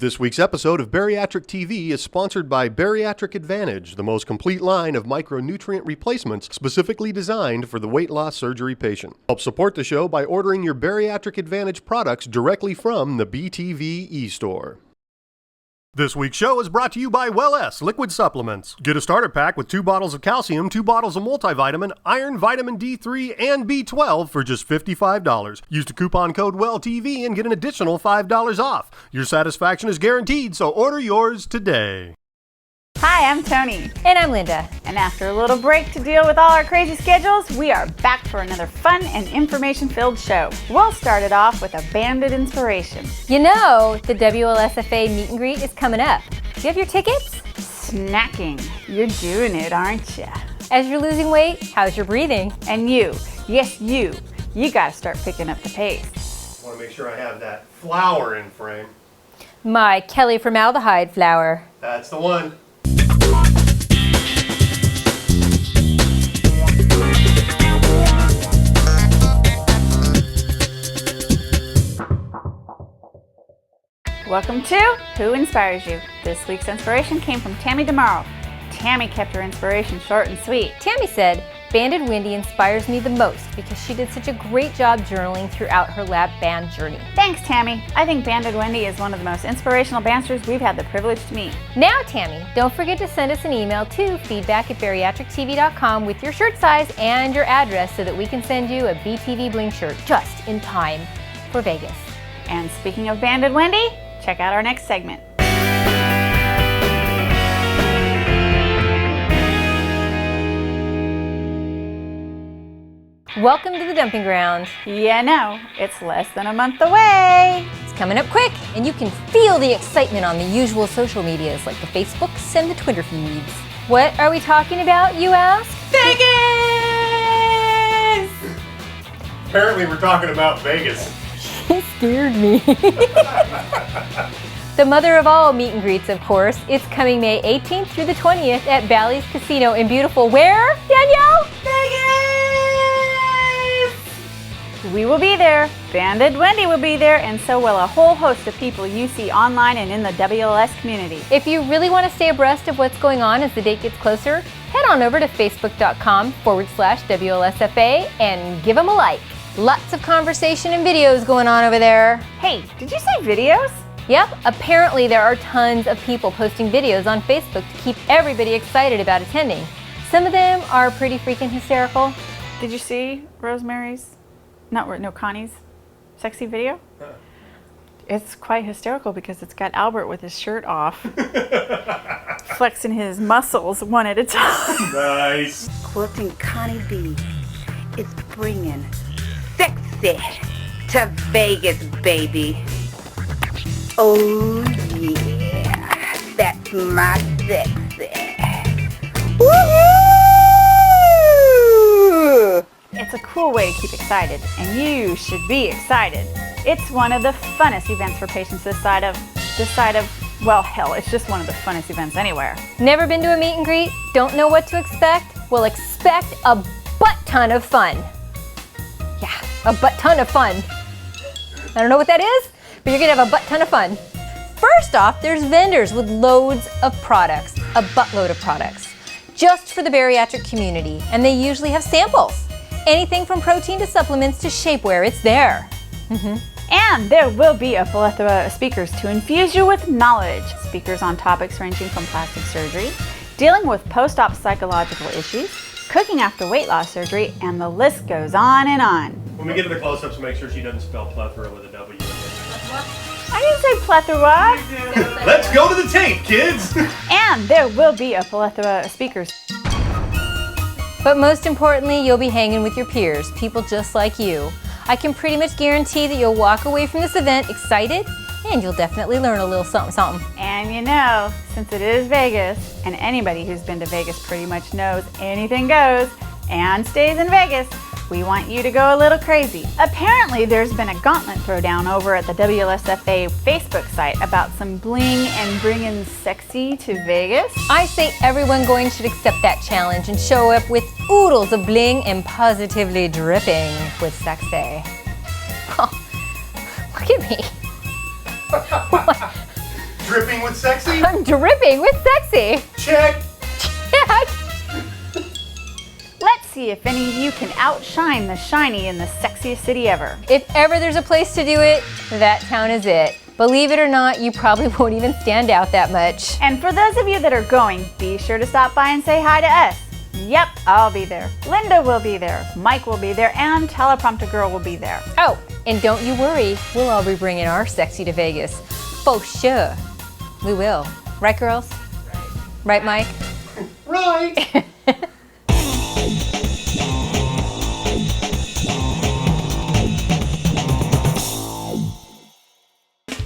This week's episode of Bariatric TV is sponsored by Bariatric Advantage, the most complete line of micronutrient replacements specifically designed for the weight loss surgery patient. Help support the show by ordering your Bariatric Advantage products directly from the BTV e-store. This week's show is brought to you by WellS Liquid Supplements. Get a starter pack with 2 bottles of calcium, 2 bottles of multivitamin, iron, vitamin D3, and B12 for just $55. Use the coupon code WELLTV and get an additional $5 off. Your satisfaction is guaranteed, so order yours today. Hi, I'm Tony. And I'm Linda. And after a little break to deal with all our crazy schedules, we are back for another fun and information-filled show. We'll start it off with a banded inspiration. You know, the WLSFA Meet and Greet is coming up. Do you have your tickets? Snacking. You're doing it, aren't you? As you're losing weight, how's your breathing? And you, yes you gotta start picking up the pace. I want to make sure I have that flour in frame. My Kelly formaldehyde flour. That's the one. Welcome to Who Inspires You? This week's inspiration came from Tammy DeMauro. Tammy kept her inspiration short and sweet. Tammy said, Banded Wendy inspires me the most because she did such a great job journaling throughout her lab band journey. Thanks, Tammy. I think Banded Wendy is one of the most inspirational bandsters we've had the privilege to meet. Now, Tammy, don't forget to send us an email to feedback@bariatrictv.com with your shirt size and your address so that we can send you a BTV Bling shirt just in time for Vegas. And speaking of Banded Wendy, check out our next segment. Welcome to the dumping ground. Yeah, no, it's less than a month away. It's coming up quick, and you can feel the excitement on the usual social medias like the Facebooks and the Twitter feeds. What are we talking about, you ask? Vegas! Apparently we're talking about Vegas. She scared me. The mother of all meet and greets, of course. It's coming May 18th through the 20th at Bally's Casino in beautiful where, Danielle? Vegas! We will be there, Banded Wendy will be there, and so will a whole host of people you see online and in the WLS community. If you really want to stay abreast of what's going on as the date gets closer, head on over to facebook.com/WLSFA and give them a like. Lots of conversation and videos going on over there. Hey, did you say videos? Yep, apparently there are tons of people posting videos on Facebook to keep everybody excited about attending. Some of them are pretty freaking hysterical. Did you see Rosemary's, Connie's sexy video? It's quite hysterical because it's got Albert with his shirt off, flexing his muscles one at a time. Nice. Quilting Connie B is bringing sexy to Vegas, baby. Oh yeah, that's my sexy. Woohoo! It's a cool way to keep excited, and you should be excited. It's one of the funnest events for patients this side of, well, hell, it's just one of the funnest events anywhere. Never been to a meet and greet? Don't know what to expect? Well, expect a butt ton of fun. Yeah, a butt ton of fun. I don't know what that is, but you're gonna have a butt ton of fun. First off, there's vendors with loads of products, a buttload of products, just for the bariatric community, and they usually have samples. Anything from protein to supplements to shapewear, it's there. And there will be a plethora of speakers to infuse you with knowledge. Speakers on topics ranging from plastic surgery, dealing with post-op psychological issues, cooking after weight loss surgery, and the list goes on and on. When we get to the close-ups, make sure she doesn't spell plethora with a W. I didn't say plethora. Let's go to the tape, kids! And there will be a plethora of speakers. But most importantly, you'll be hanging with your peers, people just like you. I can pretty much guarantee that you'll walk away from this event excited, and you'll definitely learn a little something. And you know, since it is Vegas, and anybody who's been to Vegas pretty much knows anything goes and stays in Vegas, we want you to go a little crazy. Apparently, there's been a gauntlet throwdown over at the WLSFA Facebook site about some bling and bringing sexy to Vegas. I say everyone going should accept that challenge and show up with oodles of bling and positively dripping with sexy. Oh, look at me. I'm dripping with sexy. Check. Check. Let's see if any of you can outshine the shiny in the sexiest city ever. If ever there's a place to do it, that town is it. Believe it or not, you probably won't even stand out that much. And for those of you that are going, be sure to stop by and say hi to us. Yep, I'll be there. Linda will be there. Mike will be there, and Teleprompter Girl will be there. Oh, and don't you worry, we'll all be bringing our sexy to Vegas. For sure. We will. Right, girls? Right, Mike? Right.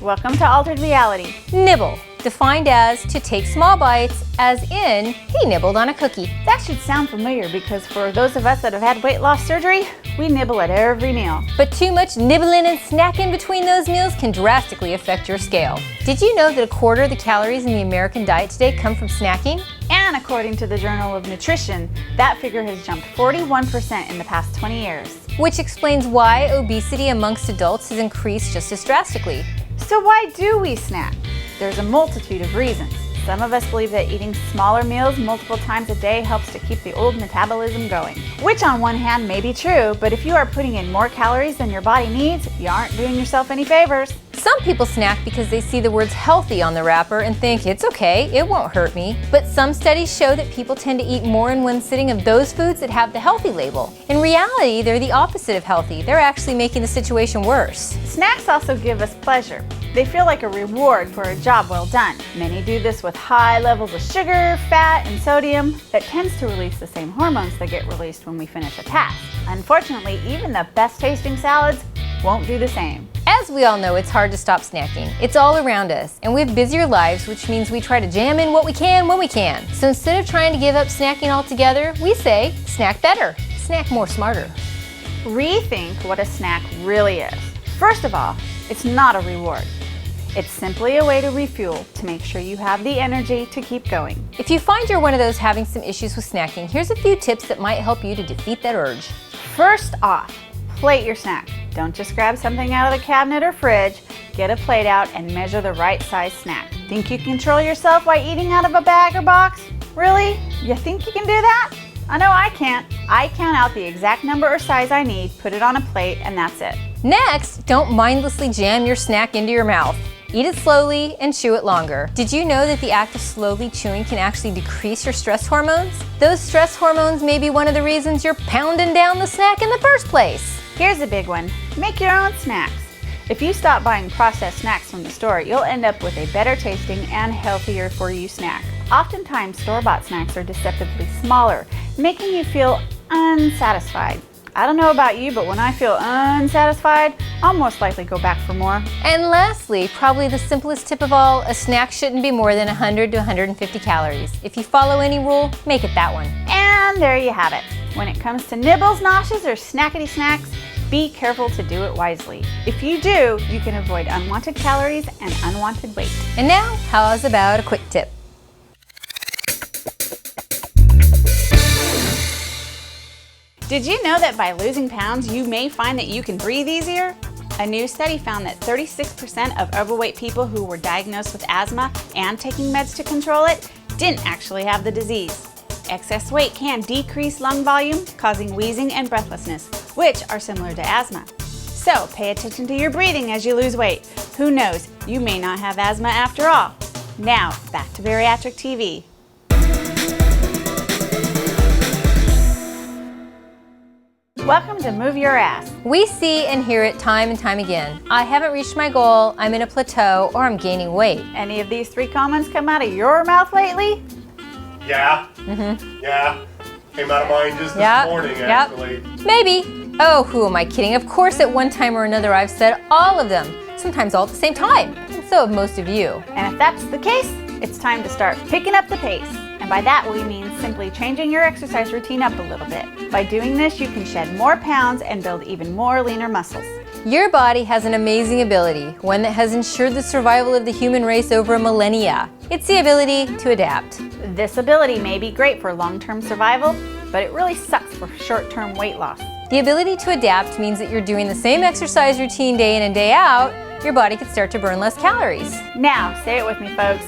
Welcome to Altered Reality. Nibble, defined as to take small bites, as in he nibbled on a cookie. That should sound familiar because for those of us that have had weight loss surgery, we nibble at every meal. But too much nibbling and snacking between those meals can drastically affect your scale. Did you know that a quarter of the calories in the American diet today come from snacking? And according to the Journal of Nutrition, that figure has jumped 41% in the past 20 years. Which explains why obesity amongst adults has increased just as drastically. So why do we snack? There's a multitude of reasons. Some of us believe that eating smaller meals multiple times a day helps to keep the old metabolism going. Which on one hand may be true, but if you are putting in more calories than your body needs, you aren't doing yourself any favors. Some people snack because they see the words healthy on the wrapper and think it's okay, it won't hurt me. But some studies show that people tend to eat more in one sitting of those foods that have the healthy label. In reality, they're the opposite of healthy. They're actually making the situation worse. Snacks also give us pleasure. They feel like a reward for a job well done. Many do this with high levels of sugar, fat, and sodium that tends to release the same hormones that get released when we finish a task. Unfortunately, even the best tasting salads won't do the same. As we all know, it's hard to stop snacking. It's all around us, and we have busier lives, which means we try to jam in what we can when we can. So instead of trying to give up snacking altogether, we say, snack better, snack more smarter. Rethink what a snack really is. First of all, it's not a reward. It's simply a way to refuel to make sure you have the energy to keep going. If you find you're one of those having some issues with snacking, here's a few tips that might help you to defeat that urge. First off, plate your snack. Don't just grab something out of the cabinet or fridge. Get a plate out and measure the right size snack. Think you control yourself while eating out of a bag or box? Really? You think you can do that? I know I can't. I count out the exact number or size I need, put it on a plate, and that's it. Next, don't mindlessly jam your snack into your mouth. Eat it slowly and chew it longer. Did you know that the act of slowly chewing can actually decrease your stress hormones? Those stress hormones may be one of the reasons you're pounding down the snack in the first place. Here's a big one. Make your own snacks. If you stop buying processed snacks from the store, you'll end up with a better tasting and healthier for you snack. Oftentimes, store-bought snacks are deceptively smaller, making you feel unsatisfied. I don't know about you, but when I feel unsatisfied, I'll most likely go back for more. And lastly, probably the simplest tip of all, a snack shouldn't be more than 100 to 150 calories. If you follow any rule, make it that one. And there you have it. When it comes to nibbles, noshes, or snackety snacks, be careful to do it wisely. If you do, you can avoid unwanted calories and unwanted weight. And now, how's about a quick tip? Did you know that by losing pounds, you may find that you can breathe easier? A new study found that 36% of overweight people who were diagnosed with asthma and taking meds to control it didn't actually have the disease. Excess weight can decrease lung volume, causing wheezing and breathlessness, which are similar to asthma. So pay attention to your breathing as you lose weight. Who knows, you may not have asthma after all. Now, back to Bariatric TV. Welcome to Move Your Ass. We see and hear it time and time again. I haven't reached my goal, I'm in a plateau, or I'm gaining weight. Any of these three comments come out of your mouth lately? Yeah. Yeah. Came out of mine just this morning, actually. Maybe. Oh, who am I kidding? Of course, at one time or another, I've said all of them, sometimes all at the same time. And so have most of you. And if that's the case, it's time to start picking up the pace. And by that we mean simply changing your exercise routine up a little bit. By doing this, you can shed more pounds and build even more leaner muscles. Your body has an amazing ability, one that has ensured the survival of the human race over millennia. It's the ability to adapt. This ability may be great for long-term survival, but it really sucks for short-term weight loss. The ability to adapt means that you're doing the same exercise routine day in and day out, your body could start to burn less calories. Now, say it with me, folks.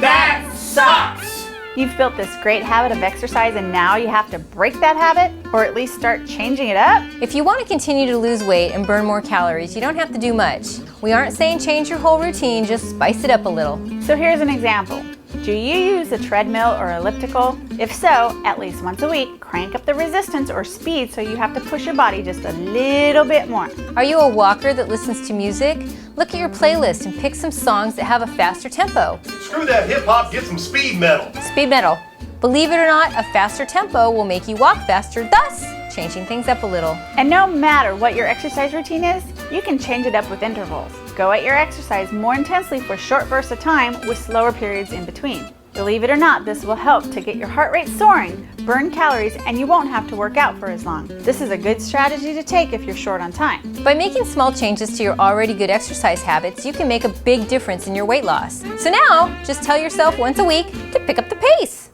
That sucks! You've built this great habit of exercise and now you have to break that habit, or at least start changing it up? If you want to continue to lose weight and burn more calories, you don't have to do much. We aren't saying change your whole routine, just spice it up a little. So here's an example. Do you use a treadmill or elliptical? If so, at least once a week, crank up the resistance or speed so you have to push your body just a little bit more. Are you a walker that listens to music? Look at your playlist and pick some songs that have a faster tempo. Screw that hip-hop, get some speed metal. Speed metal. Believe it or not, a faster tempo will make you walk faster, thus changing things up a little. And no matter what your exercise routine is, you can change it up with intervals. Go at your exercise more intensely for short bursts of time with slower periods in between. Believe it or not, this will help to get your heart rate soaring, burn calories, and you won't have to work out for as long. This is a good strategy to take if you're short on time. By making small changes to your already good exercise habits, you can make a big difference in your weight loss. So now, just tell yourself once a week to pick up the pace.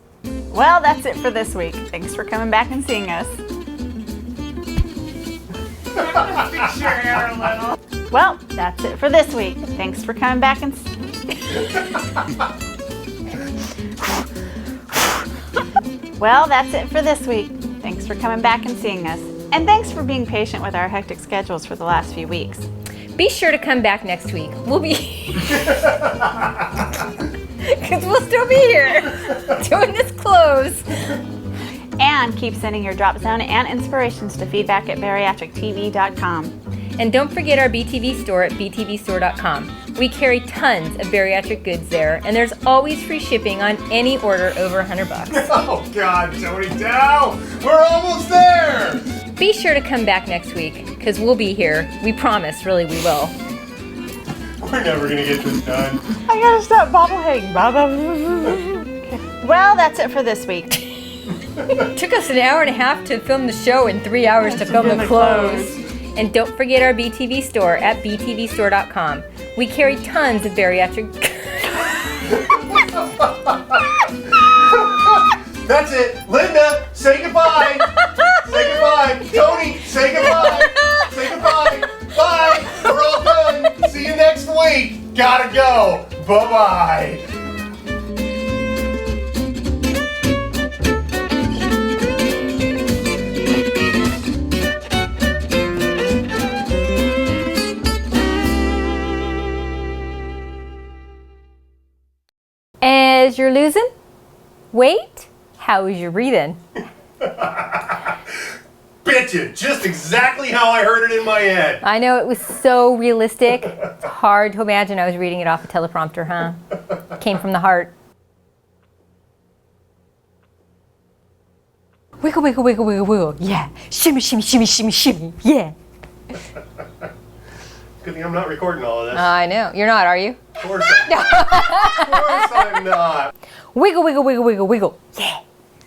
Well, that's it for this week. Thanks for coming back and seeing us. Well, that's it for this week. Thanks for coming back and Well, that's it for this week. Thanks for coming back and seeing us. And thanks for being patient with our hectic schedules for the last few weeks. Be sure to come back next week. We'll be because we'll still be here doing this close. And keep sending your drop zone and inspirations to feedback at BariatricTV.com. And don't forget our BTV store at btvstore.com. We carry tons of bariatric goods there, and there's always free shipping on any order over $100. Oh God, Tony Dow! We're almost there! Be sure to come back next week, because we'll be here. We promise, really, we will. We're never gonna get this done. I gotta stop bobbleheading. Well, that's it for this week. It took us an hour and a half to film the show and 3 hours to film the clothes. And don't forget our BTV store at btvstore.com. We carry tons of bariatric... That's it. Linda, say goodbye. Say goodbye. Tony, say goodbye. Say goodbye. Bye. We're all done. See you next week. Gotta go. Bye-bye. As you're losing weight, how is your breathing? Bitchin', just exactly how I heard it in my head. I know, it was so realistic. It's hard to imagine I was reading it off a teleprompter, huh? Came from the heart. Wiggle, wiggle, wiggle, wiggle, wiggle. Yeah. Shimmy, shimmy, shimmy, shimmy, shimmy. Yeah. Good thing I'm not recording all of this. I know. You're not, are you? Of course I'm not. Wiggle, wiggle, wiggle, wiggle, wiggle. Yeah.